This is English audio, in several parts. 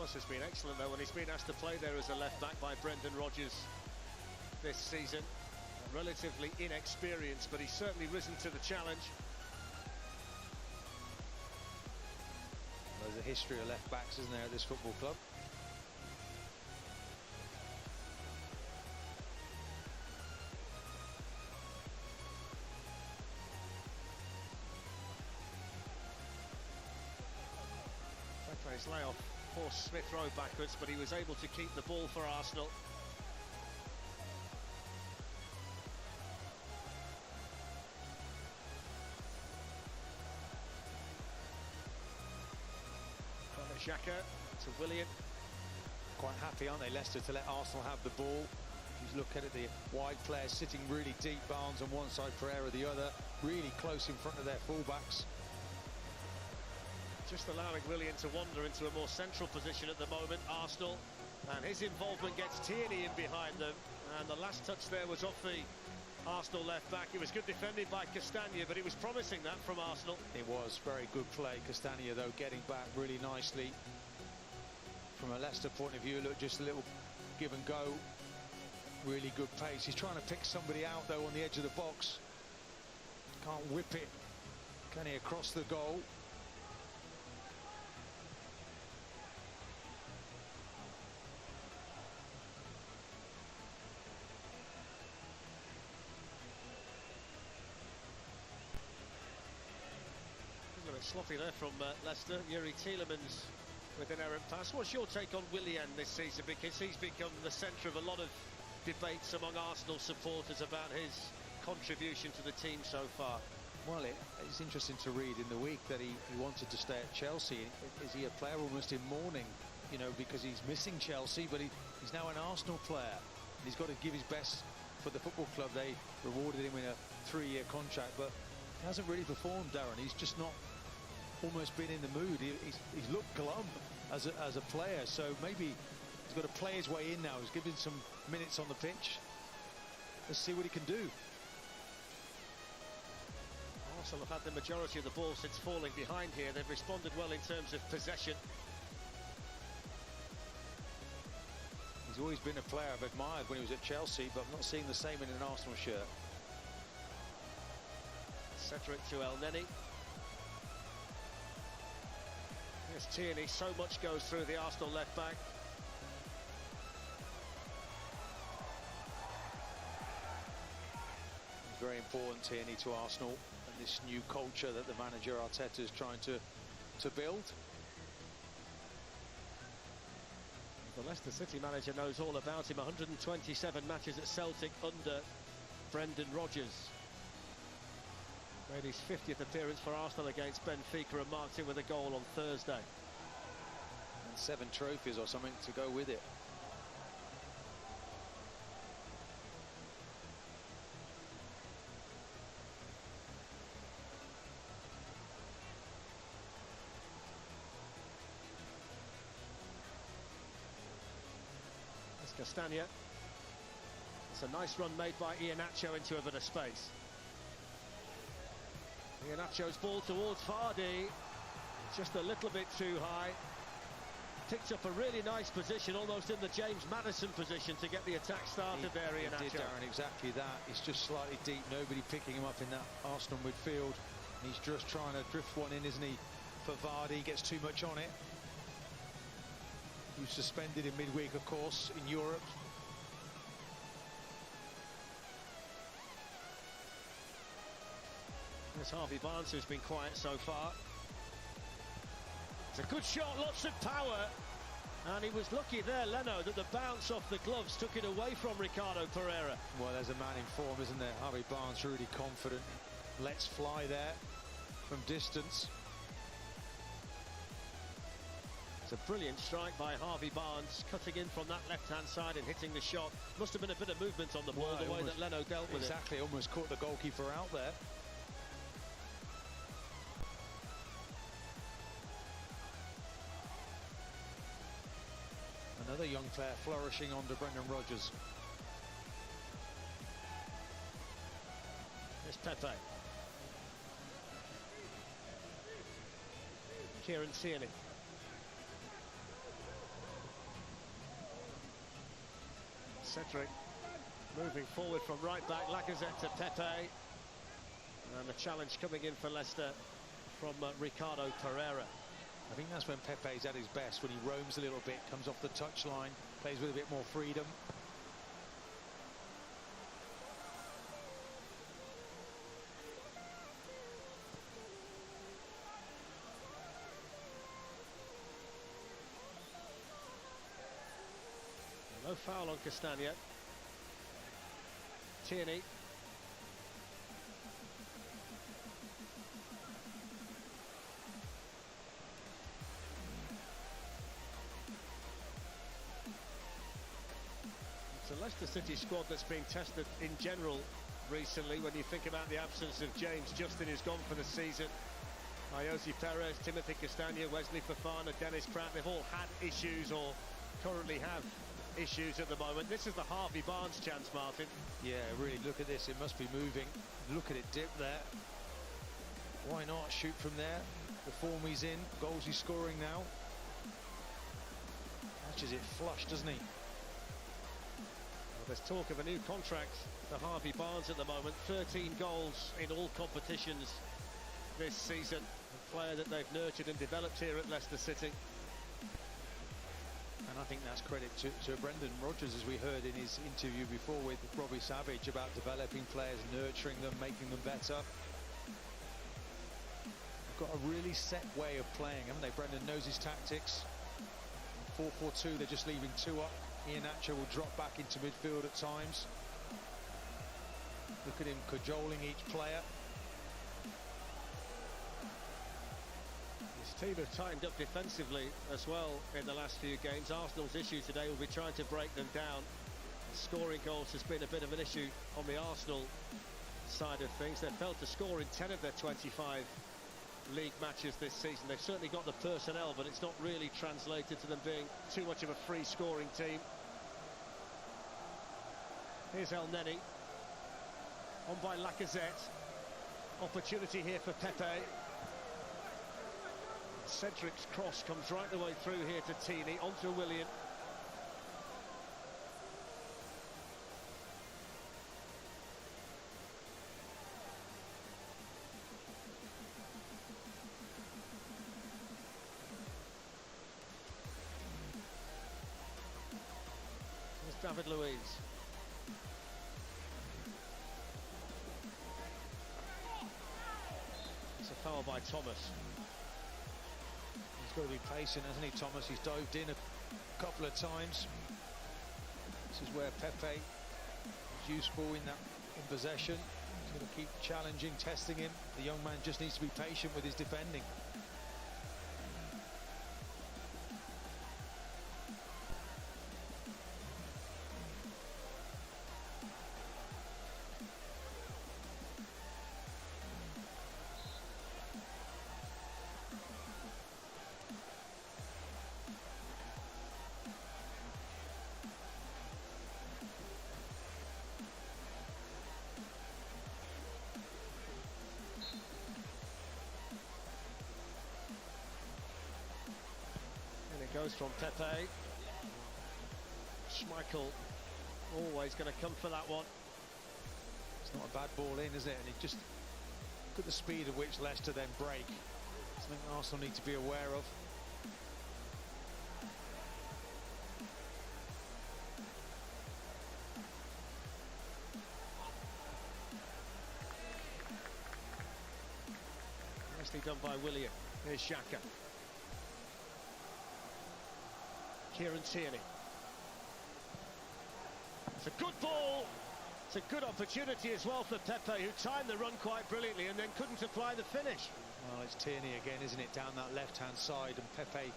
Thomas has been excellent though when he's been asked to play there as a left-back by Brendan Rodgers this season. Relatively inexperienced, but he's certainly risen to the challenge. There's a history of left-backs, isn't there, at this football club? His layoff forced Smith Rowe backwards, but he was able to keep the ball for Arsenal. Xhaka to Willian. Quite happy, aren't they, Leicester, to let Arsenal have the ball. If you look at it, the wide players sitting really deep, Barnes on one side, Pereira the other, really close in front of their fullbacks. Just allowing Willian to wander into a more central position at the moment, Arsenal, and his involvement gets Tierney in behind them, and the last touch there was off the Arsenal left-back. It was good defending by Castagna, but it was promising that from Arsenal. It was very good play. Castagna, though, getting back really nicely. From a Leicester point of view, look, just a little give and go. Really good pace. He's trying to pick somebody out, though, on the edge of the box. Can't whip it. Can he across the goal? A bit sloppy there from Leicester. Yuri Tielemans with an errant pass. What's your take on Willian this season? Because he's become the centre of a lot of debates among Arsenal supporters about his contribution to the team so far. Well, it's interesting to read in the week that he wanted to stay at Chelsea. Is he a player almost in mourning, you know, because he's missing Chelsea, but he's now an Arsenal player. And he's got to give his best for the football club. They rewarded him in a 3-year contract, but he hasn't really performed, Darren. He's just not almost been in the mood. He's looked glum as a player, so maybe he's got to play his way in now. He's given some minutes on the pitch. Let's see what he can do. Arsenal have had the majority of the ball since falling behind here. They've responded well in terms of possession. He's always been a player I've admired when he was at Chelsea, but I'm not seeing the same in an Arsenal shirt. Cedric to El Neni. Here's Tierney. So much goes through the Arsenal left back. It's very important, Tierney, to Arsenal and this new culture that the manager Arteta is trying to build. The Leicester City manager knows all about him. 127 matches at Celtic under Brendan Rodgers. Made his 50th appearance for Arsenal against Benfica and marked him with a goal on Thursday. And 7 trophies or something to go with it. That's Castagna. It's a nice run made by Iheanacho into a bit of space. Iheanacho's ball towards Vardy, just a little bit too high. Picked up a really nice position, almost in the James Maddison position, to get the attack started there, Iheanacho. He did, Darren, exactly that. It's just slightly deep, nobody picking him up in that Arsenal midfield. And he's just trying to drift one in, isn't he, for Vardy. Gets too much on it. He was suspended in midweek, of course, in Europe. There's Harvey Barnes, who's been quiet so far. It's a good shot, lots of power. And he was lucky there, Leno, that the bounce off the gloves took it away from Ricardo Pereira. Well, there's a man in form, isn't there? Harvey Barnes, really confident. Let's fly there from distance. It's a brilliant strike by Harvey Barnes, cutting in from that left-hand side and hitting the shot. Must have been a bit of movement on the ball, the way that Leno dealt with it. Exactly, almost caught the goalkeeper out there. Another young player flourishing under Brendan Rodgers. There's Pepe. Kieran Tierney. Cedric moving forward from right back, Lacazette to Pepe. And the challenge coming in for Leicester from Ricardo Pereira. I think that's when Pepe's at his best, when he roams a little bit, comes off the touchline, plays with a bit more freedom. No foul on Castagna. Tierney. It's a Leicester City squad that's been tested in general recently. When you think about the absence of James Justin, who's gone for the season, Ayoze Perez, Timothy Castagna, Wesley Fofana, Dennis Pratt, they've all had issues or currently have issues at the moment. This is the Harvey Barnes chance, Martin. Yeah, really, look at this. It must be moving. Look at it dip there. Why not shoot from there? The form he's in, goals he's scoring now. Catches it flush, doesn't he? Well, there's talk of a new contract for Harvey Barnes at the moment. 13 goals in all competitions this season. A player that they've nurtured and developed here at Leicester City. And I think that's credit to Brendan Rodgers, as we heard in his interview before with Robbie Savage, about developing players, nurturing them, making them better. They've got a really set way of playing, haven't they? Brendan knows his tactics. 4-4-2, they're just leaving two up. Iheanacho will drop back into midfield at times. Look at him cajoling each player. His team have tightened up defensively as well in the last few games. Arsenal's issue today will be trying to break them down. Scoring goals has been a bit of an issue on the Arsenal side of things. They've failed to score in 10 of their 25 league matches this season. They've certainly got the personnel, but it's not really translated to them being too much of a free scoring team. Here's El Neni, on by Lacazette. Opportunity here for Pepe. Cedric's cross comes right the way through here to Tierney, onto Willian. David Luiz. It's a foul by Thomas. He's got to be patient, hasn't he, Thomas? He's dived in a couple of times. This is where Pepe is useful in possession. He's going to keep challenging, testing him. The young man just needs to be patient with his defending. Goes from Pepe. Schmeichel always going to come for that one. It's not a bad ball in, is it? And it just look at the speed at which Leicester then break. Something Arsenal need to be aware of. Nicely done by Willian. Here's Xhaka. Kieran Tierney. It's a good ball. It's a good opportunity as well for Pepe, who timed the run quite brilliantly and then couldn't apply the finish. Well, it's Tierney again, isn't it, down that left-hand side, and Pepe,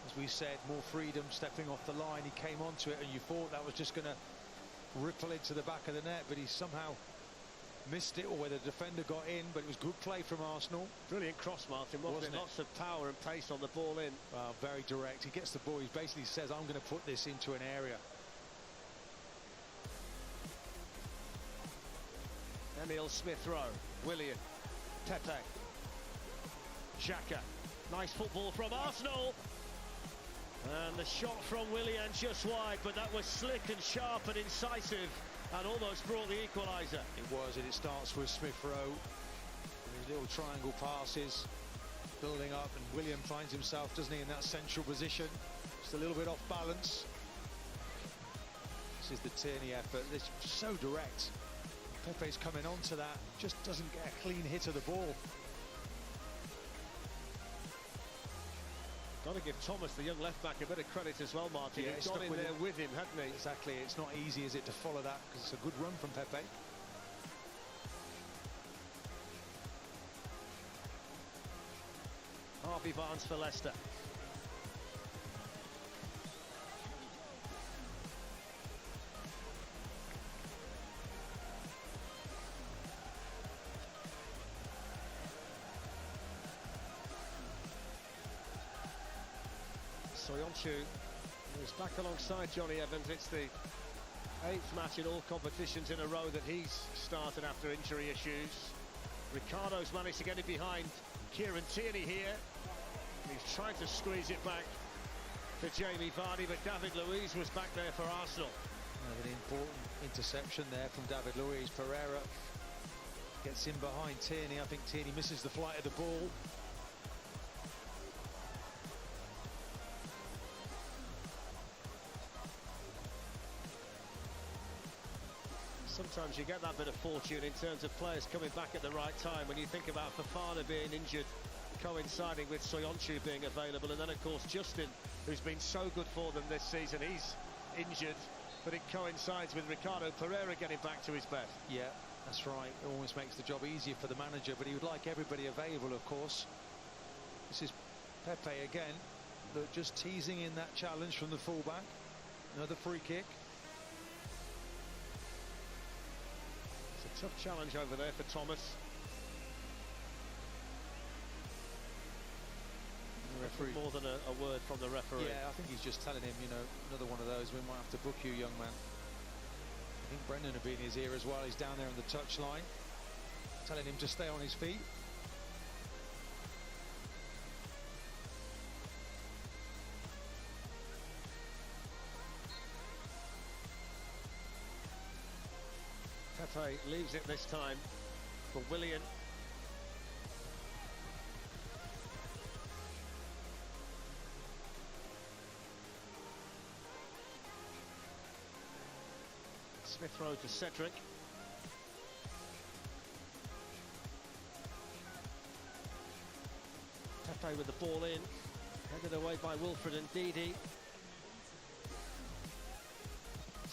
as we said, more freedom, stepping off the line. He came onto it, and you thought that was just going to ripple into the back of the net, but he somehow missed it, or whether the defender got in, but it was good play from Arsenal. Brilliant cross, Martin, wasn't it? Lots of power and pace on the ball in. Very direct. He gets the ball, he basically says, I'm going to put this into an area. Emile Smith-Rowe, Willian, Pepe, Xhaka. Nice football from Arsenal. And the shot from Willian just wide, but that was slick and sharp and incisive and almost brought the equaliser. It was, and it starts with Smith Rowe. His little triangle passes, building up, and Willian finds himself, doesn't he, in that central position. Just a little bit off balance. This is the Tierney effort. It's so direct. Pepe's coming onto that, just doesn't get a clean hit of the ball. Got to give Thomas, the young left-back, a bit of credit as well, Martin. Yeah, He's got in there with him, hadn't he? Exactly. It's not easy, is it, to follow that, because it's a good run from Pepe. Harvey Barnes for Leicester. Soyuncu is back alongside Johnny Evans. It's the 8th match in all competitions in a row that he's started after injury issues. Ricardo's managed to get it behind Kieran Tierney here. He's trying to squeeze it back to Jamie Vardy, but David Luiz was back there for Arsenal. An important interception there from David Luiz. Pereira gets in behind Tierney. I think Tierney misses the flight of the ball. Sometimes you get that bit of fortune in terms of players coming back at the right time. When you think about Fofana being injured, coinciding with Soyuncu being available, and then of course Justin, who's been so good for them this season, he's injured, but it coincides with Ricardo Pereira getting back to his best. Yeah, that's right. It almost makes the job easier for the manager, but he would like everybody available, of course. This is Pepe again, but just teasing in that challenge from the fullback. Another free kick. It's a tough challenge over there for Thomas. More than a word from the referee. Yeah, I think he's just telling him, you know, another one of those, we might have to book you, young man. I think Brendan will be in his ear as well. He's down there on the touchline, telling him to stay on his feet. Pepe leaves it this time for Willian. Smith Rowe to Cedric. Pepe with the ball in, headed away by Wilfred and Ndidi.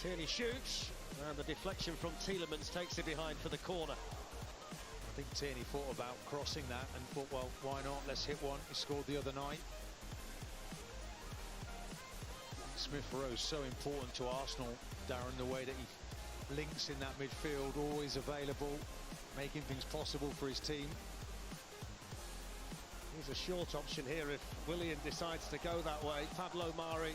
Tierney shoots, and the deflection from Tielemans takes it behind for the corner. I think Tierney thought about crossing that and thought, well, why not? Let's hit one. He scored the other night. Smith Rowe is so important to Arsenal, Darren, the way that he links in that midfield, always available, making things possible for his team. He's a short option here if Willian decides to go that way. Pablo Mari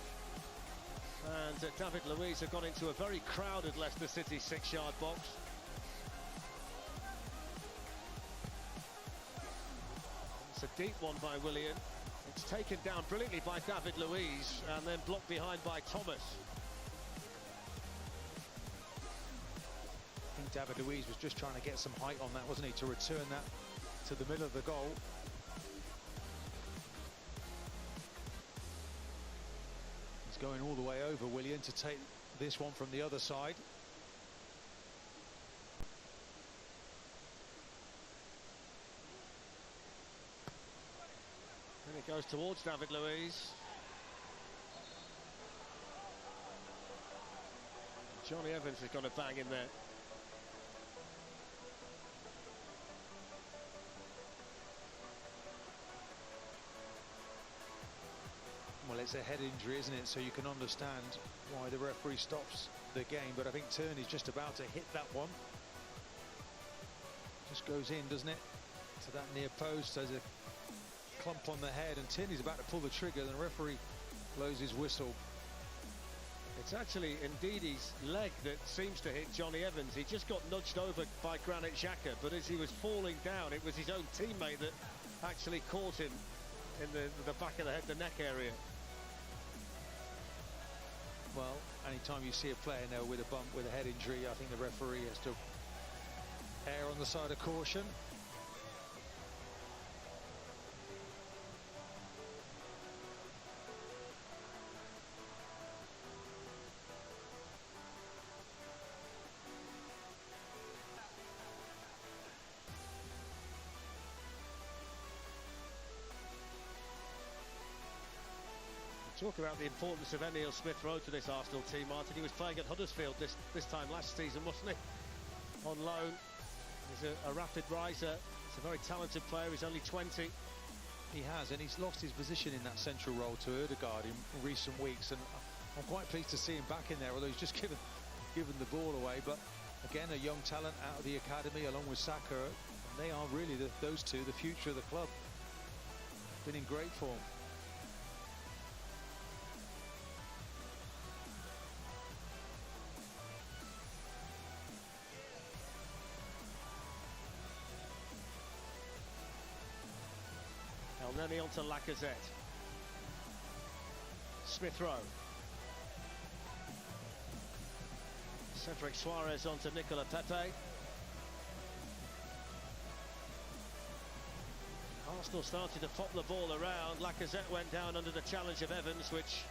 and David Luiz have gone into a very crowded Leicester City 6-yard box. It's a deep one by Willian. It's taken down brilliantly by David Luiz and then blocked behind by Thomas. I think David Luiz was just trying to get some height on that, wasn't he, to return that to the middle of the goal. He's going all the way over, Willian, to take this one from the other side. And it goes towards David Luiz. Johnny Evans has got a bang in there. Well, it's a head injury, isn't it? So you can understand why the referee stops the game. But I think Tierney's just about to hit that one. Just goes in, doesn't it? To that near post. There's a clump on the head, and Tierney's about to pull the trigger, and the referee blows his whistle. It's actually Ndidi's leg that seems to hit Johnny Evans. He just got nudged over by Granit Xhaka, but as he was falling down, it was his own teammate that actually caught him in the back of the head, the neck area. Well, anytime you see a player now with a bump, with a head injury, I think the referee has to err on the side of caution. Talk about the importance of Emile Smith-Rowe to this Arsenal team, Martin. He was playing at Huddersfield this time last season, wasn't he? On loan. He's a rapid riser. He's a very talented player. He's only 20. He has, and he's lost his position in that central role to Ødegaard in recent weeks, and I'm quite pleased to see him back in there, although he's just given the ball away. But again, a young talent out of the academy along with Saka, and they are really those two, the future of the club. Been in great form. Elneny onto Lacazette. Smith-Rowe. Cedric Suarez onto Nicola Pepe. Arsenal started to pop the ball around. Lacazette went down under the challenge of Evans, which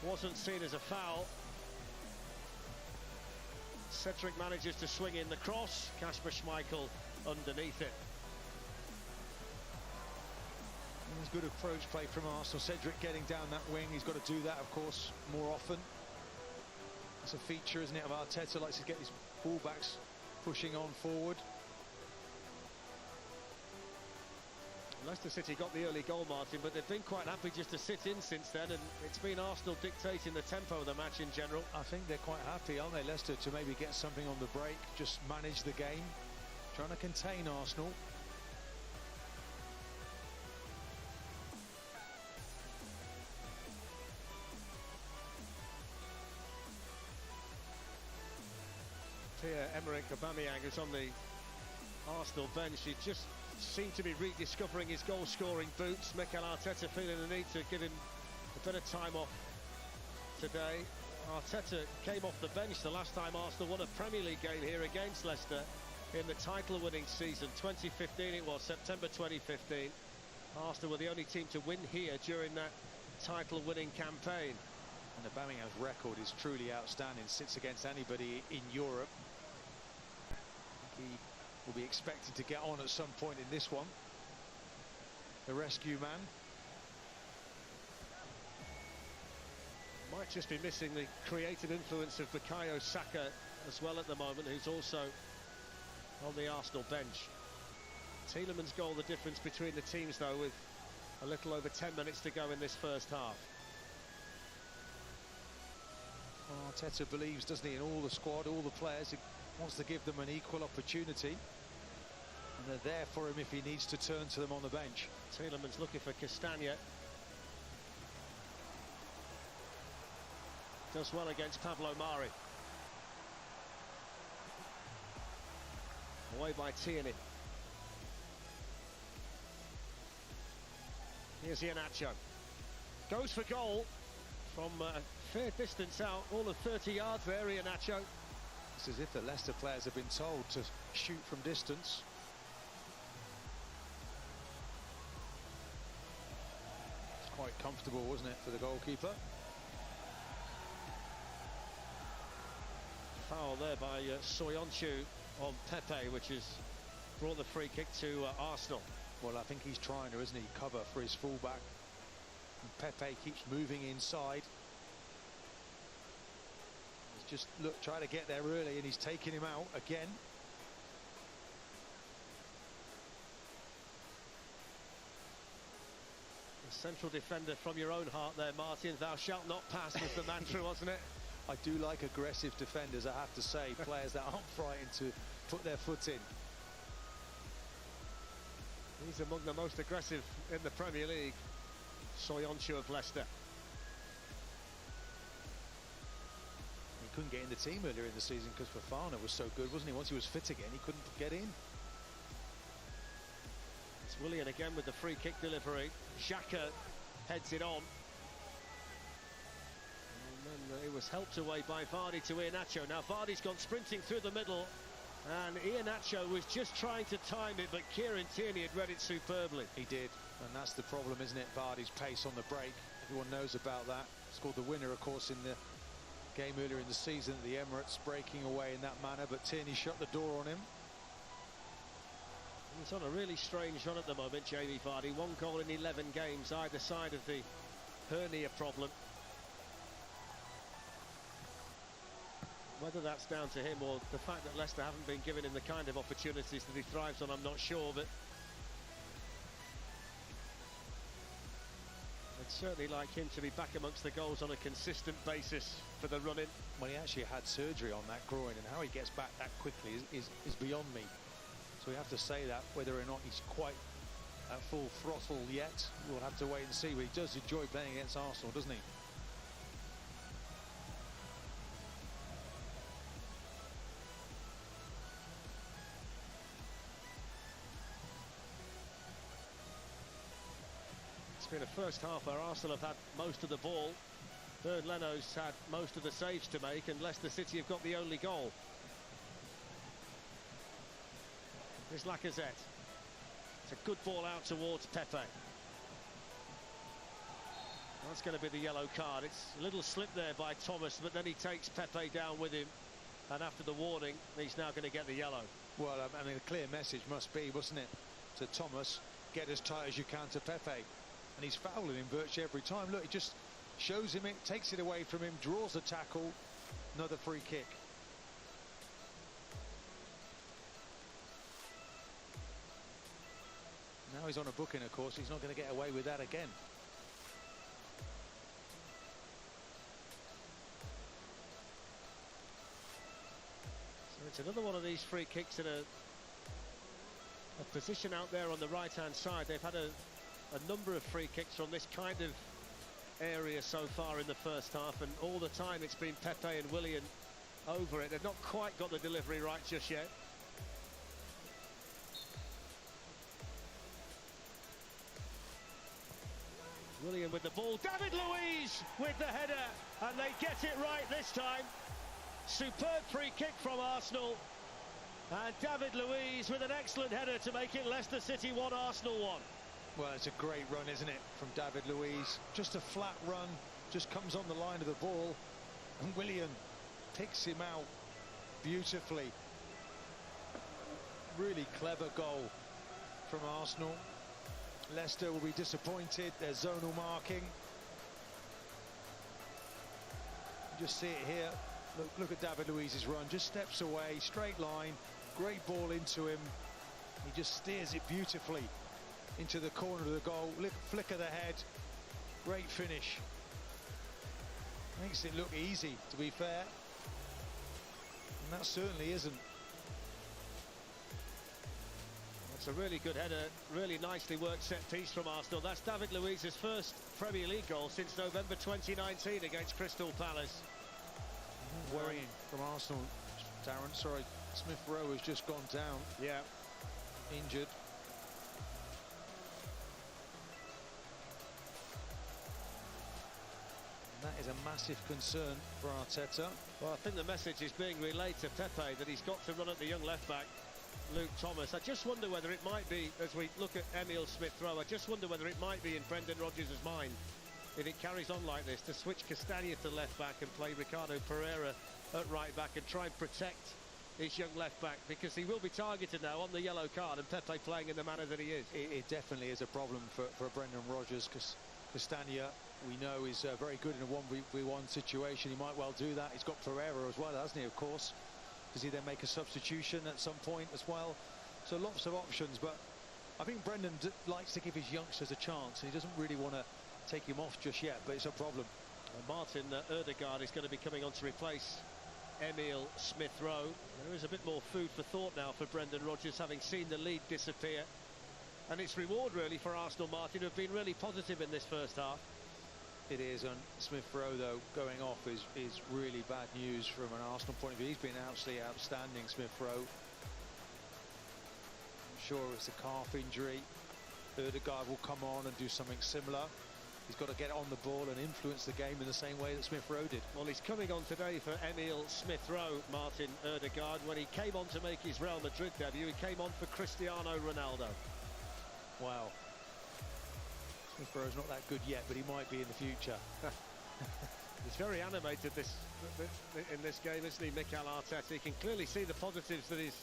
wasn't seen as a foul. Cedric manages to swing in the cross. Kasper Schmeichel underneath it. There's good approach play from Arsenal. Cedric getting down that wing. He's got to do that, of course, more often. It's a feature, isn't it, of Arteta. Likes to get his fullbacks pushing on forward. Leicester City got the early goal, Martin, but they've been quite happy just to sit in since then, and it's been Arsenal dictating the tempo of the match in general. I think they're quite happy, aren't they, Leicester, to maybe get something on the break, just manage the game, trying to contain Arsenal. Pierre-Emerick Aubameyang is on the Arsenal bench. He just seemed to be rediscovering his goal-scoring boots. Mikel Arteta feeling the need to give him a bit of time off today. Arteta came off the bench the last time Arsenal won a Premier League game here against Leicester in the title-winning season. 2015 it was, September 2015. Arsenal were the only team to win here during that title-winning campaign. And Aubameyang's record is truly outstanding. Sits against anybody in Europe. He will be expected to get on at some point in this one. The rescue man. Might just be missing the creative influence of Bukayo Saka as well at the moment, who's also on the Arsenal bench. Tielemans' goal, the difference between the teams, though, with a little over 10 minutes to go in this first half. Well, Arteta believes, doesn't he, in all the squad, all the players. He wants to give them an equal opportunity, and they're there for him if he needs to turn to them on the bench. Tielemans looking for Castagna. Does well against Pablo Mari. Away by Tierney. Here's Iheanacho. Goes for goal from a fair distance out, all of 30 yards there, Iheanacho. It's as if the Leicester players have been told to shoot from distance. It's quite comfortable, wasn't it, for the goalkeeper? Foul there by Soyuncu on Pepe, which has brought the free kick to Arsenal. Well, I think he's trying to, isn't he, cover for his fullback. And Pepe keeps moving inside. He's just trying to get there early, and he's taking him out again. The central defender from your own heart there, Martin. Thou shalt not pass was the mantra, wasn't it? I do like aggressive defenders, I have to say. Players that aren't frightened to put their foot in. He's among the most aggressive in the Premier League. Soyuncu of Leicester. He couldn't get in the team earlier in the season because Fofana was so good, wasn't he? Once he was fit again, he couldn't get in. It's Willian again with the free kick delivery. Xhaka heads it on. And then it was helped away by Vardy to Iheanacho. Now Vardy's gone sprinting through the middle, and Iheanacho was just trying to time it, but Kieran Tierney had read it superbly. He did, and that's the problem, isn't it? Vardy's pace on the break. Everyone knows about that. Scored the winner, of course, in the game earlier in the season at the Emirates, breaking away in that manner, but Tierney shut the door on him. He's on a really strange run at the moment, Jamie Vardy. 1 goal in 11 games, either side of the hernia problem. Whether that's down to him or the fact that Leicester haven't been giving him the kind of opportunities that he thrives on, I'm not sure, but I'd certainly like him to be back amongst the goals on a consistent basis for the run-in. Well, he actually had surgery on that groin, and how he gets back that quickly is beyond me. So we have to say that. Whether or not he's quite at full throttle yet, we'll have to wait and see. But he does enjoy playing against Arsenal, doesn't he? It's been a first half where Arsenal have had most of the ball. Bernd Leno's had most of the saves to make, and Leicester City have got the only goal. Here's Lacazette. It's a good ball out towards Pepe. That's going to be the yellow card. It's a little slip there by Thomas, but then he takes Pepe down with him, and after the warning, he's now going to get the yellow. Well, I mean, a clear message must be, wasn't it, to Thomas, get as tight as you can to Pepe. And he's fouling him virtually every time. Look, he just shows him it, takes it away from him, draws the tackle, another free kick. Now he's on a booking, of course. He's not going to get away with that again. So it's another one of these free kicks in a position out there on the right-hand side. They've had a number of free kicks from this kind of area so far in the first half, and all the time it's been Pepe and Willian over it. They've not quite got the delivery right just yet. Willian with the ball, David Luiz with the header, and they get it right this time. Superb free kick from Arsenal, and David Luiz with an excellent header to make it Leicester City 1, Arsenal 1. Well, it's a great run, isn't it, from David Luiz? Just a flat run, just comes on the line of the ball, and Willian picks him out beautifully. Really clever goal from Arsenal. Leicester will be disappointed. Their zonal marking. You just see it here. Look at David Luiz's run. Just steps away, straight line, great ball into him. He just steers it beautifully into the corner of the goal. Flick of the head, great finish. Makes it look easy, to be fair, and that certainly isn't. That's a really good header, really nicely worked set piece from Arsenal. That's David Luiz's first Premier League goal since November 2019 against Crystal Palace. Worrying from Arsenal, Darren. Sorry, Smith Rowe has just gone down. Yeah, injured. That is a massive concern for Arteta. Well, I think the message is being relayed to Pepe that he's got to run at the young left-back, Luke Thomas. I just wonder whether it might be, as we look at Emile Smith-Rowe, I just wonder whether it might be in Brendan Rodgers' mind, if it carries on like this, to switch Castagna to left-back and play Ricardo Pereira at right-back and try and protect his young left-back, because he will be targeted now on the yellow card, and Pepe playing in the manner that he is. It definitely is a problem for Brendan Rodgers, because Castagna, we know, is very good in a 1v1 situation. He might well do that. He's got Pereira as well, hasn't he, of course? Does he then make a substitution at some point as well? So lots of options, but I think Brendan likes to give his youngsters a chance, and he doesn't really want to take him off just yet, but it's a problem. Martin Ødegaard is going to be coming on to replace Emile Smith-Rowe. There is a bit more food for thought now for Brendan Rodgers, having seen the lead disappear. And it's reward really for Arsenal, Martin, who have been really positive in this first half. It is, and Smith-Rowe, though, going off is really bad news from an Arsenal point of view. He's been absolutely outstanding, Smith-Rowe. I'm sure it's a calf injury. Ødegaard will come on and do something similar. He's got to get on the ball and influence the game in the same way that Smith Rowe did. Well, he's coming on today for Emile Smith Rowe, Martin Ødegaard. When he came on to make his Real Madrid debut, he came on for Cristiano Ronaldo. Wow. Smith Rowe's not that good yet, but he might be in the future. He's very animated in this game, isn't he, Mikel Arteta? He can clearly see the positives that his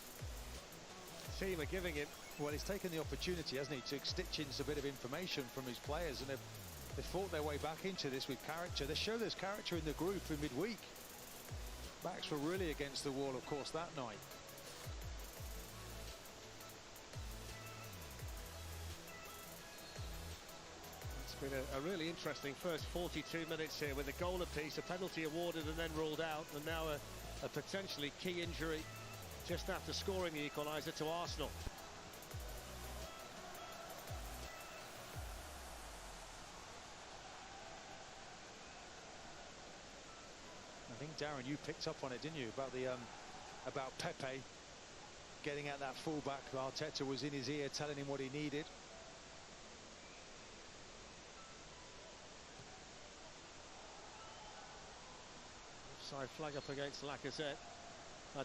team are giving him. Well, he's taken the opportunity, hasn't he, to stitch in a bit of information from his players, and they've fought their way back into this with character. They show there's character in the group in midweek. Backs were really against the wall, of course, that night. It's been a really interesting first 42 minutes here, with a goal apiece, a penalty awarded and then ruled out, and now a potentially key injury just after scoring the equaliser to Arsenal. I think, Darren, you picked up on it, didn't you, about Pepe getting at that fullback. Arteta was in his ear telling him what he needed. Offside flag up against Lacazette.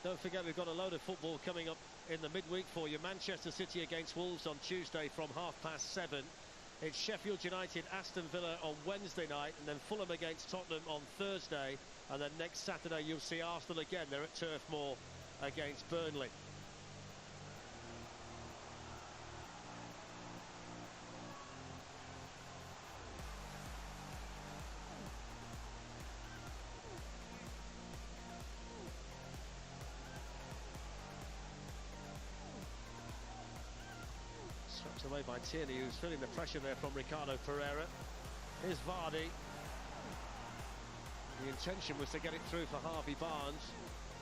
Don't forget, we've got a load of football coming up in the midweek for you. Manchester City against Wolves on Tuesday from 7:30. It's Sheffield United, Aston Villa on Wednesday night, and then Fulham against Tottenham on Thursday. And then next Saturday you'll see Arsenal again. They're at Turf Moor against Burnley. Swept away by Tierney, who's feeling the pressure there from Ricardo Pereira. Here's Vardy. The intention was to get it through for Harvey Barnes.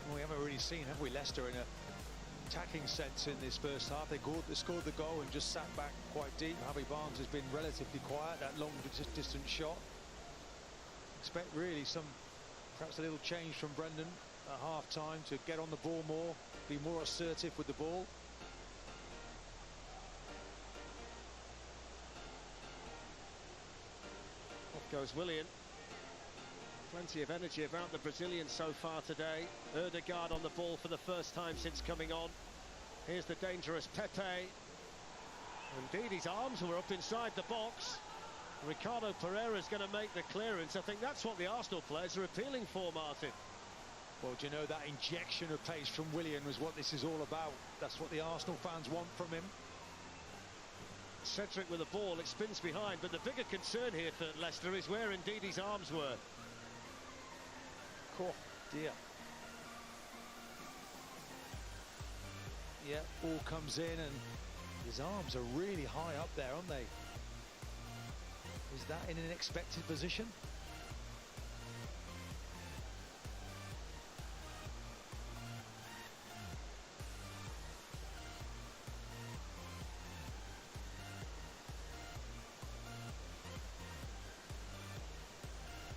Well, we haven't really seen, have we, Leicester in a attacking sense in this first half. They scored the goal and just sat back quite deep. Harvey Barnes has been relatively quiet, that long distance shot. Expect really perhaps a little change from Brendan at half-time to get on the ball more, be more assertive with the ball. Off goes Willian. Plenty of energy about the Brazilian so far today. Ødegaard on the ball for the first time since coming on. Here's the dangerous Pepe. Indeed, his arms were up inside the box. Ricardo Pereira is going to make the clearance. I think that's what the Arsenal players are appealing for, Martin. Well, do you know, that injection of pace from Willian was what this is all about. That's what the Arsenal fans want from him. Cedric with the ball, it spins behind, but the bigger concern here for Leicester is where indeed his arms were. Oh dear. Yeah, ball comes in and his arms are really high up there, aren't they? Is that in an expected position?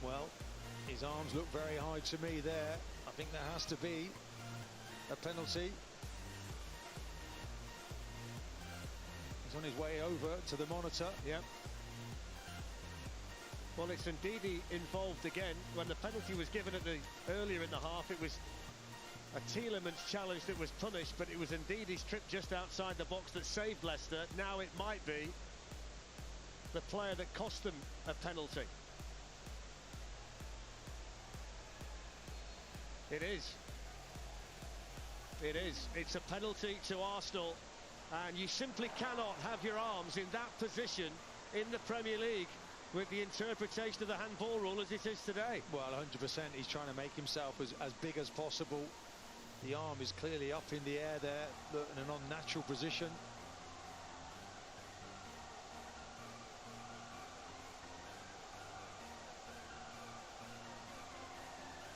Well, his arms look very high to me there. I think there has to be a penalty. He's on his way over to the monitor. Yep. Well, it's Ndidi involved again. When the penalty was given earlier in the half, it was a Tielemans challenge that was punished, but it was Ndidi's trip just outside the box that saved Leicester. Now it might be the player that cost them a penalty. It is. It is. It's a penalty to Arsenal, and you simply cannot have your arms in that position in the Premier League with the interpretation of the handball rule as it is today. Well, 100%. He's trying to make himself as big as possible. The arm is clearly up in the air there, in an unnatural position.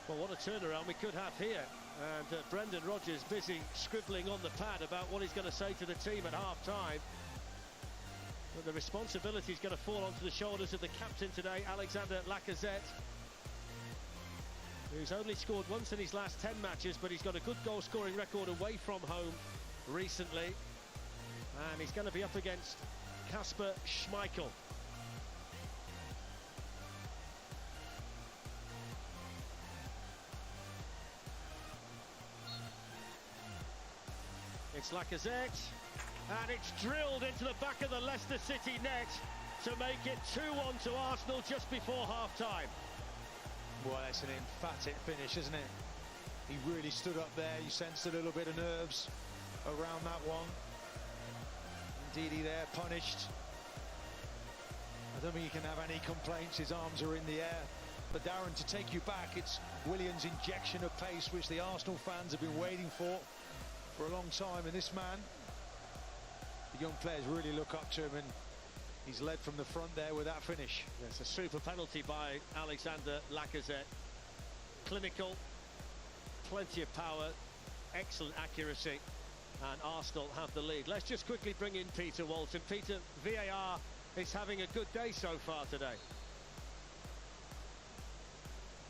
Well, what a turnaround we could have here. And Brendan Rodgers busy scribbling on the pad about what he's going to say to the team at half-time. But the responsibility is going to fall onto the shoulders of the captain today, Alexander Lacazette, who's only scored once in his last 10 matches, but he's got a good goal-scoring record away from home recently. And he's going to be up against Kasper Schmeichel. It's Lacazette, and it's drilled into the back of the Leicester City net to make it 2-1 to Arsenal just before half-time. Well, that's an emphatic finish, isn't it? He really stood up there. You sensed a little bit of nerves around that one. Indeed, he there punished. I don't think he can have any complaints. His arms are in the air. But Darren, to take you back, it's Willian's injection of pace, which the Arsenal fans have been waiting for a long time. And this man, the young players really look up to him, and he's led from the front there with that finish. Yes, a super penalty by Alexander Lacazette. Clinical, plenty of power, excellent accuracy, and Arsenal have the lead. Let's just quickly bring in Peter Walton. Peter, VAR is having a good day so far today.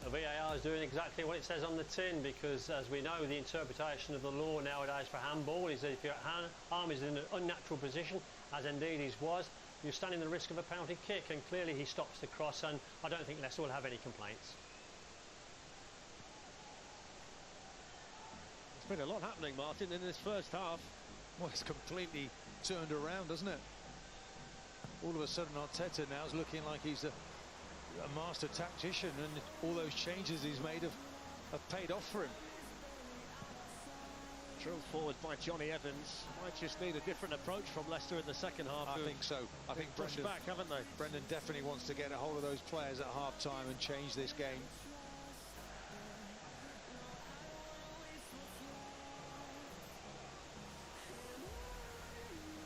The VAR is doing exactly what it says on the tin, because as we know, the interpretation of the law nowadays for handball is that if your arm is in an unnatural position, as indeed his was, you're standing the risk of a penalty kick, and clearly he stops the cross, and I don't think Leicester will have any complaints. There's been a lot happening, Martin, in this first half. Well, it's completely turned around, doesn't it? All of a sudden, Arteta now is looking like he's a master tactician, and all those changes he's made have paid off for him. Drilled forward by Johnny Evans. Might just need a different approach from Leicester in the second half. I think so. I think Brendan back, haven't they? Brendan definitely wants to get a hold of those players at half-time and change this game.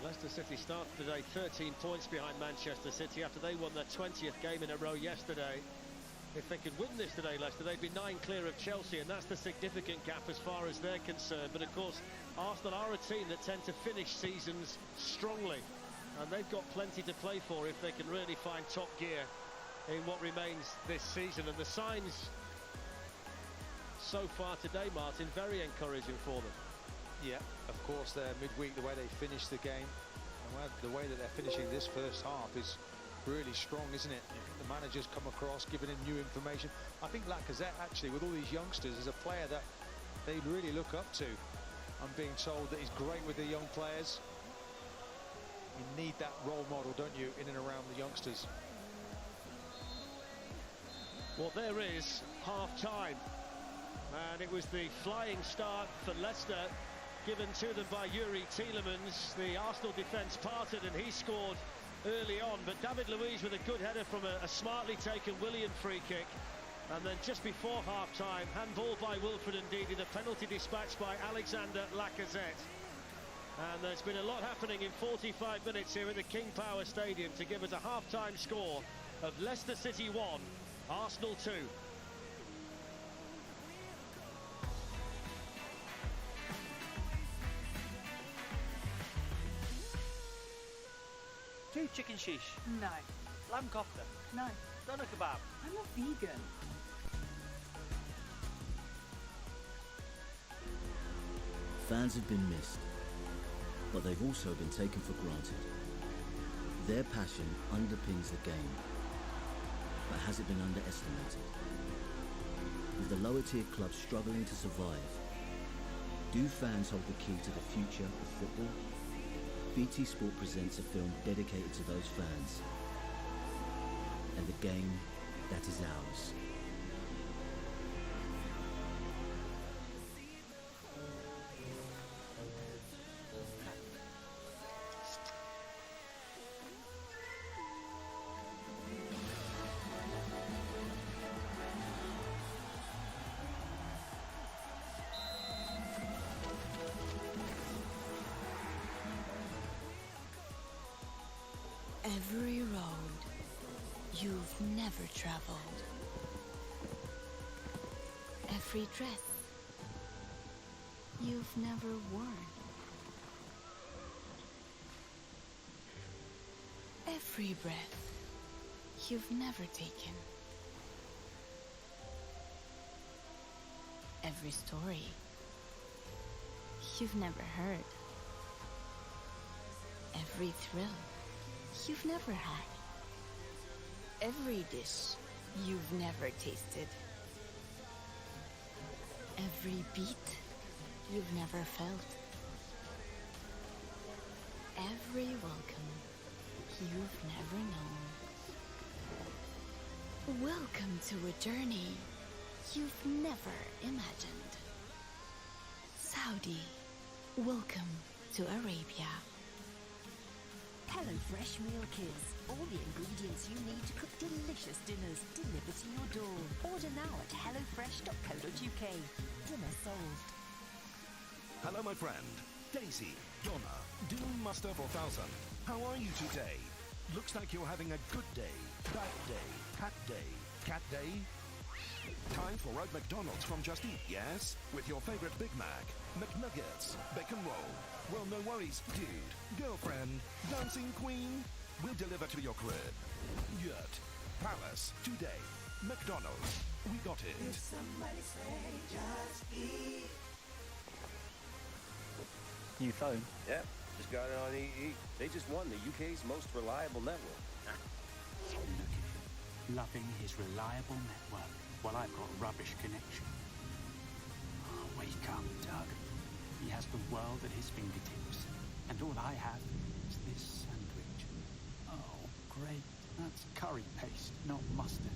Leicester City started today 13 points behind Manchester City after they won their 20th game in a row yesterday. If they could win this today, Leicester, they'd be 9 clear of Chelsea, and that's the significant gap as far as they're concerned. But of course, Arsenal are a team that tend to finish seasons strongly, and they've got plenty to play for if they can really find top gear in what remains this season. And the signs so far today, Martin, very encouraging for them. Yeah, of course, they're midweek. The way they finished the game, and the way that they're finishing this first half is really strong, isn't it? The manager's come across, giving him new information. I think Lacazette, actually, with all these youngsters, is a player that they really look up to. I'm being told that he's great with the young players. You need that role model, don't you, in and around the youngsters. Well, there is half-time, and it was the flying start for Leicester, given to them by Yuri Tielemans. The Arsenal defence parted, and he scored early on, but David Luiz with a good header from a smartly taken Willian free kick. And then just before half-time, handball by Wilfred Ndidi, the penalty dispatched by Alexander Lacazette. And there's been a lot happening in 45 minutes here at the King Power Stadium to give us a half-time score of Leicester City 1, Arsenal 2. Two chicken shish. No. Lamb kofta. No. Doner kebab. I'm not vegan. Fans have been missed, but they've also been taken for granted. Their passion underpins the game, but has it been underestimated? With the lower tier clubs struggling to survive, do fans hold the key to the future of football? BT Sport presents a film dedicated to those fans and the game that is ours. Every road you've never traveled. Every dress you've never worn. Every breath you've never taken. Every story you've never heard. Every thrill you've never had. Every dish you've never tasted. Every beat you've never felt. every welcome you've never known. Welcome to a journey you've never imagined. Saudi, welcome to Arabia. HelloFresh Meal Kits. All the ingredients you need to cook delicious dinners delivered to your door. Order now at hellofresh.co.uk. Dinner solved. Hello, my friend. Daisy, Donna, Doom Master 4000. How are you today? Looks like you're having a good day, bad day, cat day. Time for a McDonald's from Just Eat, yes? With your favorite Big Mac, McNuggets, bacon roll. Well, no worries, dude, girlfriend, dancing queen. We'll deliver to your crib. Yurt, Palace, today. McDonald's, we got it. If somebody say Just Eat. New phone? Yep, just got it on EE. They just won the UK's most reliable network. Look at him, loving his reliable network, while I've got a rubbish connection. Oh, wake up, Doug. He has the world at his fingertips, and all I have is this sandwich. Oh, great. That's curry paste, not mustard.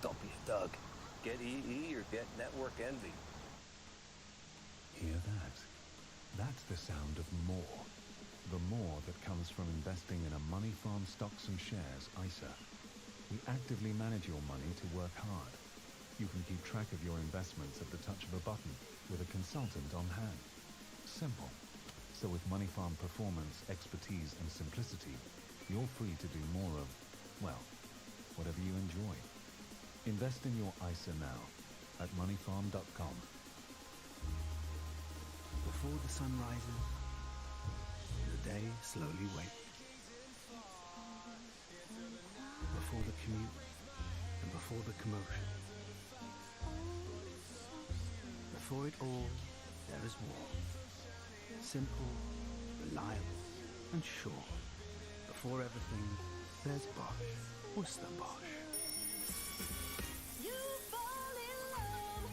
Don't be a Doug. Get EE or get network envy. Hear that? That's the sound of more. The more that comes from investing in a Money Farm stocks and shares ISA. We actively manage your money to work hard. You can keep track of your investments at the touch of a button with a consultant on hand. Simple. So with Money Farm performance, expertise and simplicity, you're free to do more of, well, whatever you enjoy. Invest in your ISA now at moneyfarm.com. Before the sun rises, the day slowly wakes. Before the commute and before the commotion. Before it all, there is war. Simple, reliable, and sure. Before everything, there's Bosch. Worcester Bosch. You fall in love.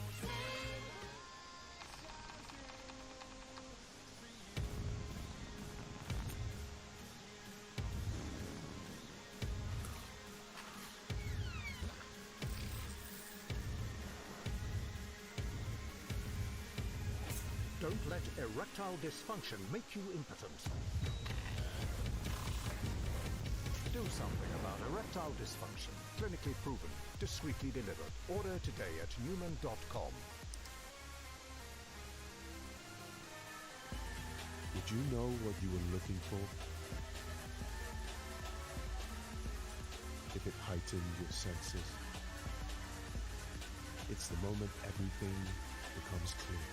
Don't let erectile dysfunction make you impotent. Do something about erectile dysfunction. Clinically proven, discreetly delivered. Order today at newman.com. Did you know what you were looking for? If it heightened your senses, it's the moment everything becomes clear.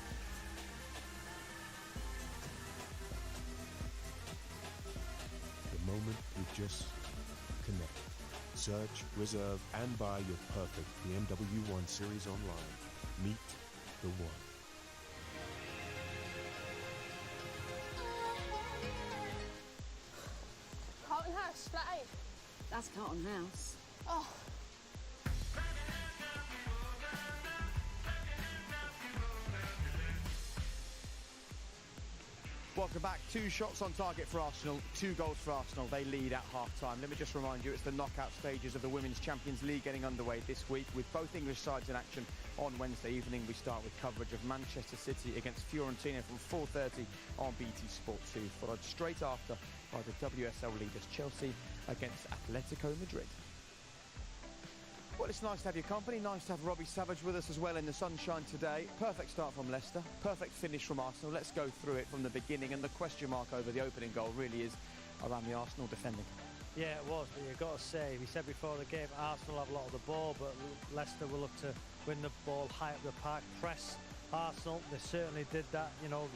The moment we just connect. Search, reserve, and buy your perfect BMW 1 Series online. Meet the one. Carlton House, flat 8. That's Carlton House. Oh. Welcome back. 2 shots on target for Arsenal, 2 goals for Arsenal. They lead at half-time. Let me just remind you, it's the knockout stages of the Women's Champions League getting underway this week with both English sides in action. On Wednesday evening, we start with coverage of Manchester City against Fiorentina from 4:30 on BT Sport 2, followed straight after by the WSL leaders Chelsea against Atletico Madrid. Well, it's nice to have your company. Nice to have Robbie Savage with us as well in the sunshine today. Perfect start from Leicester. Perfect finish from Arsenal. Let's go through it from the beginning. And the question mark over the opening goal really is around the Arsenal defending. Yeah, it was. But you've got to say, we said before the game, Arsenal have a lot of the ball, but Leicester will look to win the ball high up the park, press Arsenal. They certainly did that. You know,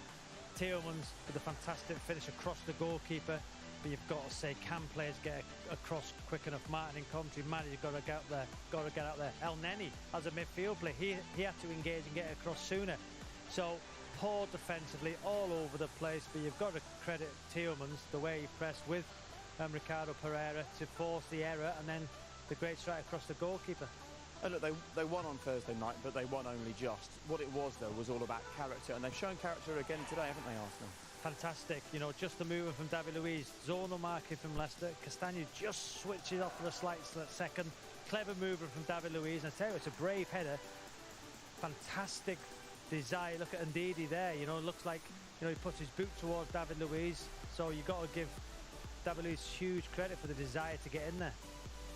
Tielemans with a fantastic finish across the goalkeeper. But you've got to say, can players get across quick enough? Martin in commentary, man, you've got to get out there. El Neni, as a midfield player, he had to engage and get across sooner. So poor defensively, all over the place. But you've got to credit Tielemans, the way he pressed with Ricardo Pereira to force the error, and then the great strike across the goalkeeper. And look, they won on Thursday night, but they won only just. What it was, though, was all about character, and they've shown character again today, haven't they, Arsenal? fantastic. You know, just the movement from David Luiz, zonal marking from Leicester. Castagna just switches off for a slight second. Clever movement from David Luiz. And I tell you, it's a brave header. Fantastic desire. Look at Ndidi there. You know, it looks like, you know, he puts his boot towards David Luiz. So you've got to give David Luiz huge credit for the desire to get in there.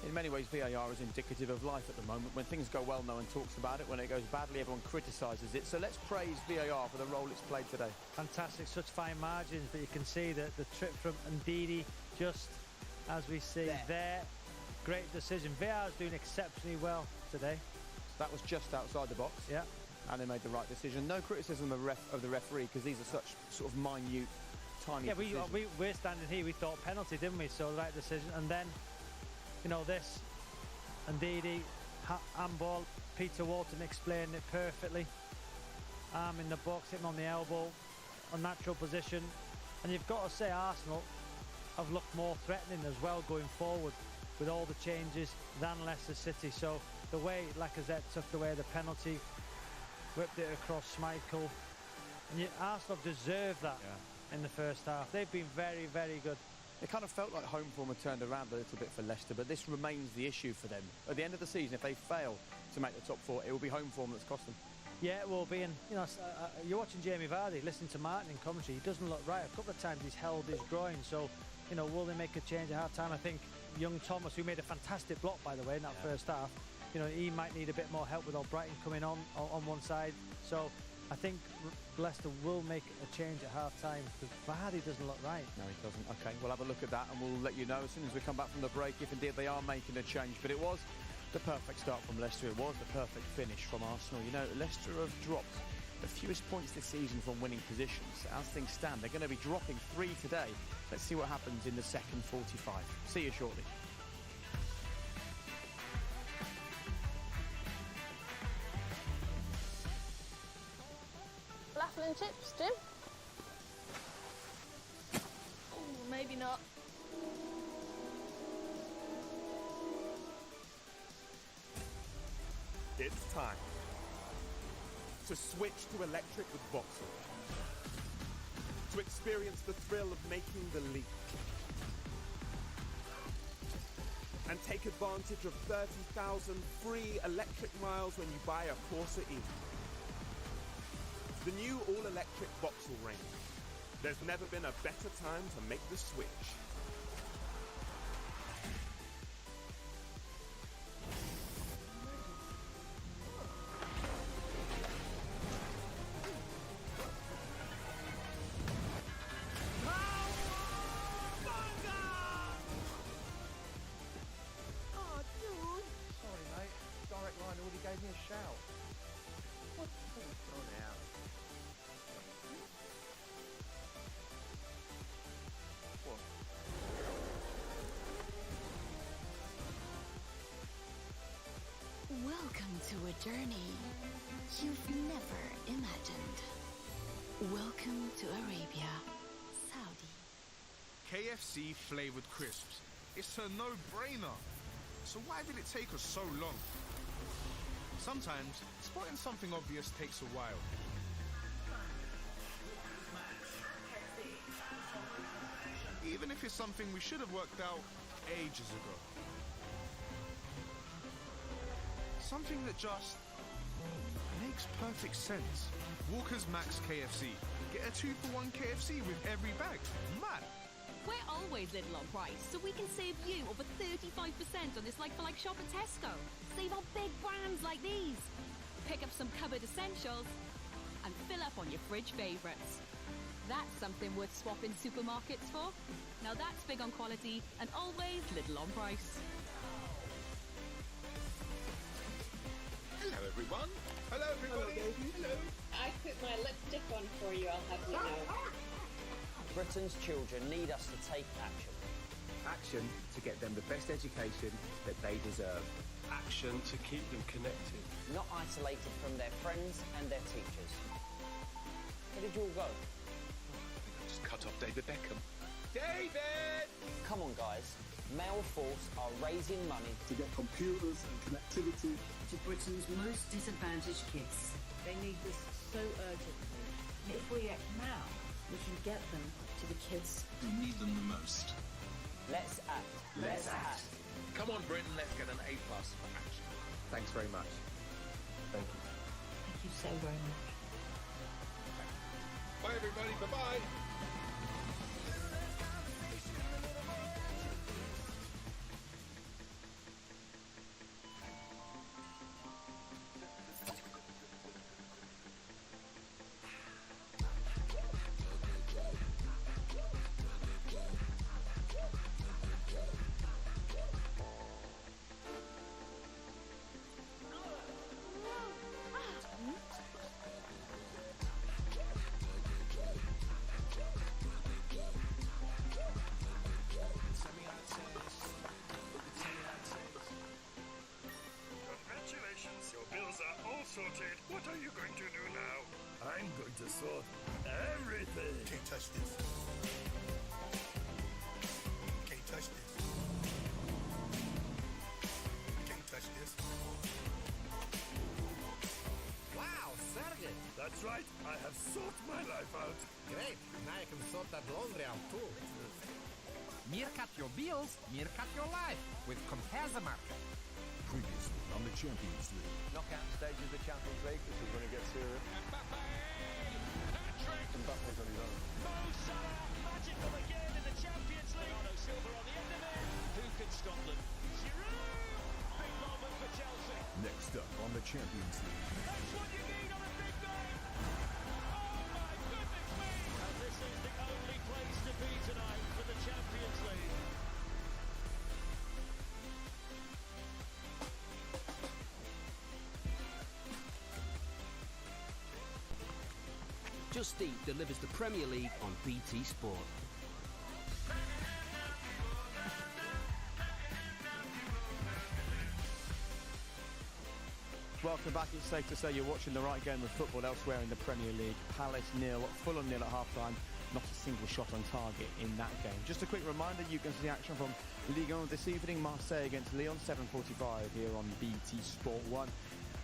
In many ways, VAR is indicative of life at the moment. When things go well, no one talks about it. When it goes badly, everyone criticises it. So let's praise VAR for the role it's played today. Fantastic, such fine margins, but you can see that the trip from Ndidi, just as we see there. Great decision. VAR is doing exceptionally well today. So that was just outside the box. Yeah. And they made the right decision. No criticism of the referee, because these are such sort of minute, tiny decisions. We're standing here, we thought penalty, didn't we? So the right decision. And then, you know, this, Ndidi, handball, Peter Walton explained it perfectly. Arm in the box, hit him on the elbow, unnatural position. And you've got to say Arsenal have looked more threatening as well going forward with all the changes than Leicester City. So the way Lacazette took away the penalty, whipped it across Schmeichel, and Arsenal deserved that in the first half. They've been very, very good. It kind of felt like home form had turned around a little bit for Leicester, but this remains the issue for them. At the end of the season, if they fail to make the top four, it will be home form that's cost them. Yeah, it will be. And, you know, you're watching Jamie Vardy, listening to Martin in commentary. He doesn't look right. A couple of times he's held his groin. So, you know, will they make a change at half-time? I think young Thomas, who made a fantastic block, by the way, in that first half, you know, he might need a bit more help with Albrighton coming on one side. So I think Leicester will make a change at half-time, because Vardy doesn't look right. No, he doesn't. OK, we'll have a look at that and we'll let you know as soon as we come back from the break if indeed they are making a change. But it was the perfect start from Leicester. It was the perfect finish from Arsenal. You know, Leicester have dropped the fewest points this season from winning positions. As things stand, they're going to be dropping 3 today. Let's see what happens in the second 45. See you shortly. Falafel and chips, Jim? Oh, maybe not. It's time to switch to electric with Vauxhall. To experience the thrill of making the leap. And take advantage of 30,000 free electric miles when you buy a Corsa E. The new all-electric Vauxhall range. There's never been a better time to make the switch. Welcome to a journey you've never imagined. Welcome to Arabia, Saudi. KFC flavored crisps. It's a no-brainer. So why did it take us so long? Sometimes spotting something obvious takes a while. Even if it's something we should have worked out ages ago. Something that just makes perfect sense. Walker's Max KFC. Get a 2-for-1 KFC with every bag. Mad. We're always little on price, so we can save you over 35% on this like-for-like shop at Tesco. Save on big brands like these. Pick up some cupboard essentials and fill up on your fridge favourites. That's something worth swapping supermarkets for. Now that's big on quality and always little on price. Hello, everyone. Hello, everybody. Hello. I put my lipstick on for you, I'll have you know. Britain's children need us to take action. Action to get them the best education that they deserve. Action to keep them connected. Not isolated from their friends and their teachers. Where did you all go? Just cut off David Beckham. David! Come on, guys. Mail Force are raising money to get computers and connectivity to Britain's most disadvantaged kids. They need this so urgently. If we act now, we can get them to the kids who need them the most. Let's act. Let's act. Come on, Britain, let's get an A+ for action. Thanks very much. Thank you. Thank you so very much. Bye, everybody. Bye-bye. Sorted. What are you going to do now? I'm going to sort everything. Can't touch this. Can't touch this. Can't touch this. Wow, Sergey! That's right. I have sorted my life out. Great. Now I can sort that laundry out too. Meerkat your bills, meerkat your life with Compare the Market. Previously on the Champions League. Knockout stage of the Champions League. This is when it gets serious. Mbappe's on his own. Mo Salah, magical again in the Champions League. Bernardo Silva on the end of it. Who can stop them? Giroud! Big moment for Chelsea. Next up on the Champions League. That's what you need on a big day. Oh my goodness me! And this is the only place to be tonight for the Champions League. Just Eat delivers the Premier League on BT Sport. Welcome back. It's safe to say you're watching the right game of football elsewhere in the Premier League. Palace 0, Fulham 0 at half-time. Not a single shot on target in that game. Just a quick reminder, you can see action from Ligue 1 this evening. Marseille against Lyon, 7:45 here on BT Sport 1.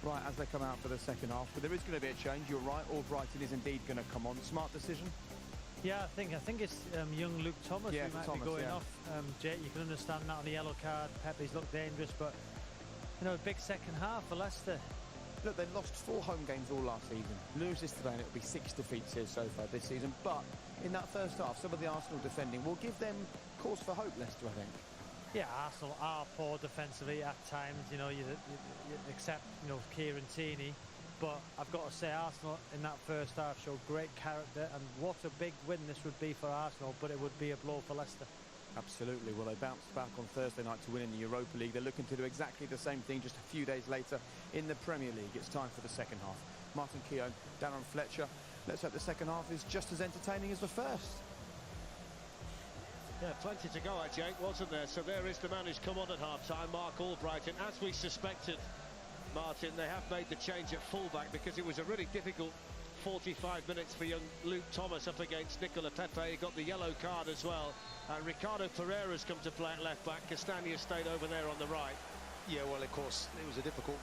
Right, as they come out for the second half. But there is going to be a change. You're right. Albrighton is indeed going to come on. Smart decision? Yeah, I think it's young Luke Thomas who might be going off. Jake, you can understand that on the yellow card. Pepe's looked dangerous, but, you know, a big second half for Leicester. Look, they've lost 4 home games all last season. Lose this today and it'll be 6 defeats here so far this season. But in that first half, some of the Arsenal defending will give them cause for hope, Leicester, I think. Yeah, Arsenal are poor defensively at times. You know, you accept, you know, Kieran Tierney. But I've got to say, Arsenal in that first half showed great character. And what a big win this would be for Arsenal, but it would be a blow for Leicester. Absolutely. Well, they bounced back on Thursday night to win in the Europa League. They're looking to do exactly the same thing just a few days later in the Premier League. It's time for the second half. Martin Keown, Darren Fletcher. Let's hope the second half is just as entertaining as the first. Yeah, plenty to go at, Jake, wasn't there? So there is the man who's come on at half-time, Mark Albrighton. As we suspected, Martin, they have made the change at full-back because it was a really difficult 45 minutes for young Luke Thomas up against Nicola Pepe. He got the yellow card as well. And Ricardo Pereira's come to play at left-back. Castagna stayed over there on the right. Yeah, well, of course, it was a difficult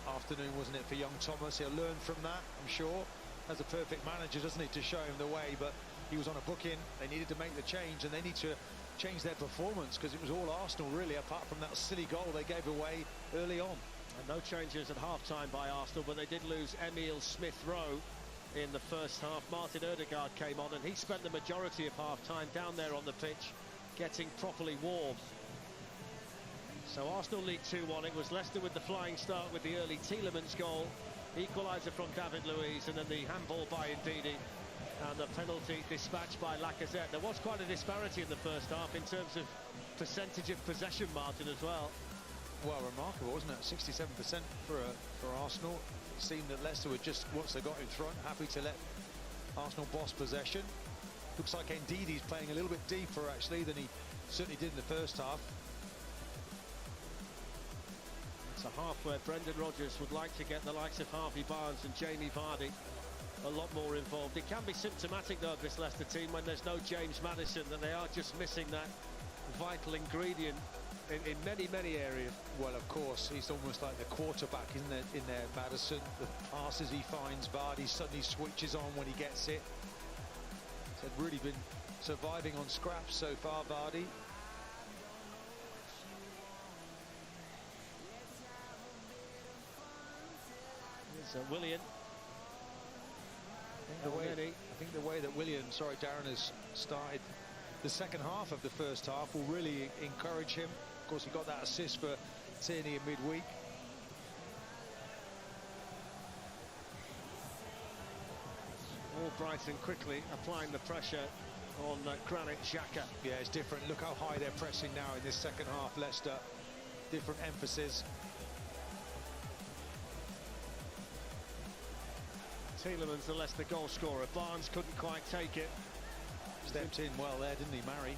afternoon, wasn't it, for young Thomas? He'll learn from that, I'm sure. Has a perfect manager, doesn't he, to show him the way, but he was on a booking. They needed to make the change, and they need to change their performance because it was all Arsenal, really, apart from that silly goal they gave away early on. And no changes at half-time by Arsenal, but they did lose Emile Smith-Rowe in the first half. Martin Ødegaard came on, and he spent the majority of half-time down there on the pitch, getting properly warm. So Arsenal lead 2-1. It was Leicester with the flying start with the early Tielemans goal. Equaliser from David Luiz, and then the handball by Ndidi. And the penalty dispatched by Lacazette. There was quite a disparity in the first half in terms of percentage of possession, Martin, as well. Well, remarkable, wasn't it? 67% for Arsenal. It seemed that Leicester were just, once they got in front, happy to let Arsenal boss possession. Looks like Ndidi's playing a little bit deeper, actually, than he certainly did in the first half. It's a half where Brendan Rodgers would like to get the likes of Harvey Barnes and Jamie Vardy a lot more involved. It can be symptomatic, though, of this Leicester team when there's no James Maddison, that they are just missing that vital ingredient in many, many areas. Well, of course, he's almost like the quarterback, isn't it, in there, Maddison? The passes he finds, Vardy suddenly switches on when he gets it. They've really been surviving on scraps so far, Vardy. Here's Willian. I think the way that Darren has started the second half of the first half will really encourage him. Of course, he got that assist for Tierney in midweek. Brighton quickly applying the pressure on Granit Xhaka. Yeah, it's different. Look how high they're pressing now in this second half, Leicester. Different emphasis. Tielemans, the Leicester goal scorer. Barnes couldn't quite take it. Stepped in well there, didn't he, Murray?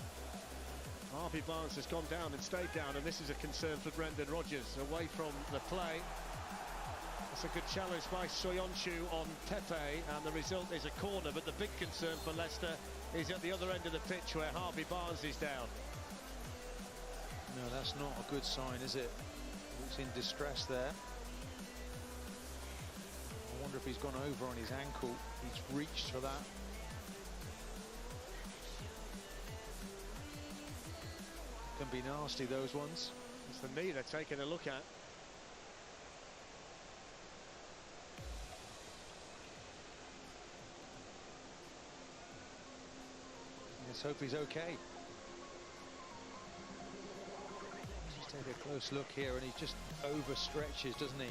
Harvey Barnes has gone down and stayed down, and this is a concern for Brendan Rodgers. Away from the play. It's a good challenge by Soyuncu on Pepe, and the result is a corner. But the big concern for Leicester is at the other end of the pitch where Harvey Barnes is down. No, that's not a good sign, is it? Looks in distress there. I wonder if he's gone over on his ankle. He's reached for that. Can be nasty, those ones. It's the knee they're taking a look at. Let's hope he's okay. Just take a close look here, and he just overstretches, doesn't he?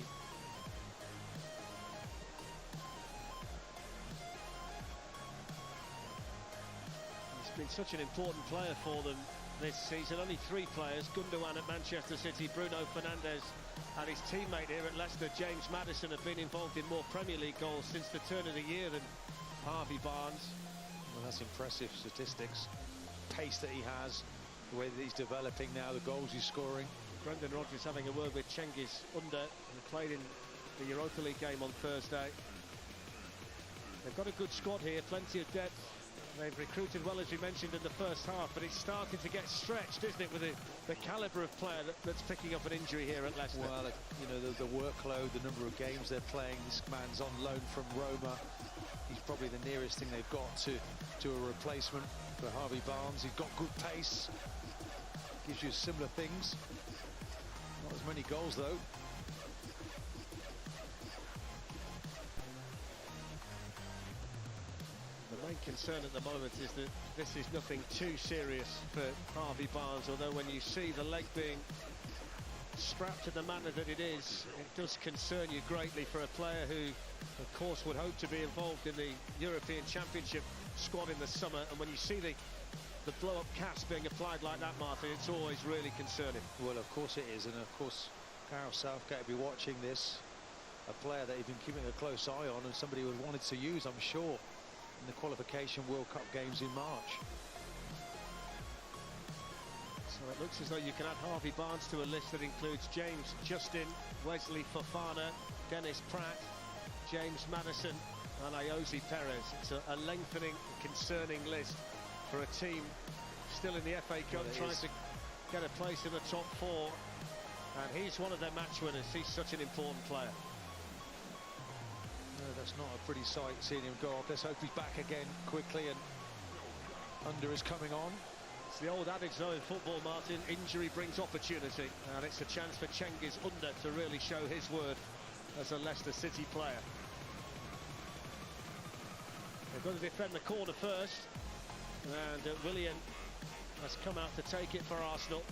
He's been such an important player for them this season. Only 3 players: Gundogan at Manchester City, Bruno Fernandes and his teammate here at Leicester, James Maddison, have been involved in more Premier League goals since the turn of the year than Harvey Barnes. Well, that's impressive statistics. Pace that he has, the way that he's developing now, the goals he's scoring. Brendan Rodgers having a word with Cengiz Under, who played in the Europa League game on Thursday. They've got a good squad here, plenty of depth. They've recruited well, as we mentioned, in the first half, but it's starting to get stretched, isn't it, with the calibre of player that's picking up an injury here at Leicester. Well, you know, the workload, the number of games they're playing. This man's on loan from Roma. He's probably the nearest thing they've got to a replacement for Harvey Barnes. He's got good pace. Gives you similar things. Not as many goals, though. The main concern at the moment is that this is nothing too serious for Harvey Barnes, although when you see the leg being strapped in the manner that it is, it does concern you greatly for a player who, of course, would hope to be involved in the European Championship squad in the summer. And when you see the blow-up cast being applied like that, Martin, it's always really concerning. Well, of course it is, and of course Gareth Southgate will be watching this. A player that he's been keeping a close eye on, and somebody who wanted to use, I'm sure, in the qualification World Cup games in March. So it looks as though you can add Harvey Barnes to a list that includes James Justin, Wesley Fofana, Dennis Pratt, James Maddison and Ayoze Perez. It's a lengthening, concerning list for a team still in the FA Cup, trying to get a place in the top 4. And he's one of their match winners. He's such an important player. No, that's not a pretty sight, seeing him go off. Let's hope he's back again quickly, and Under is coming on. It's the old adage, though, in football, Martin, injury brings opportunity, and it's a chance for Cengiz Under to really show his word as a Leicester City player. They've got to defend the corner first, and Willian has come out to take it for Arsenal.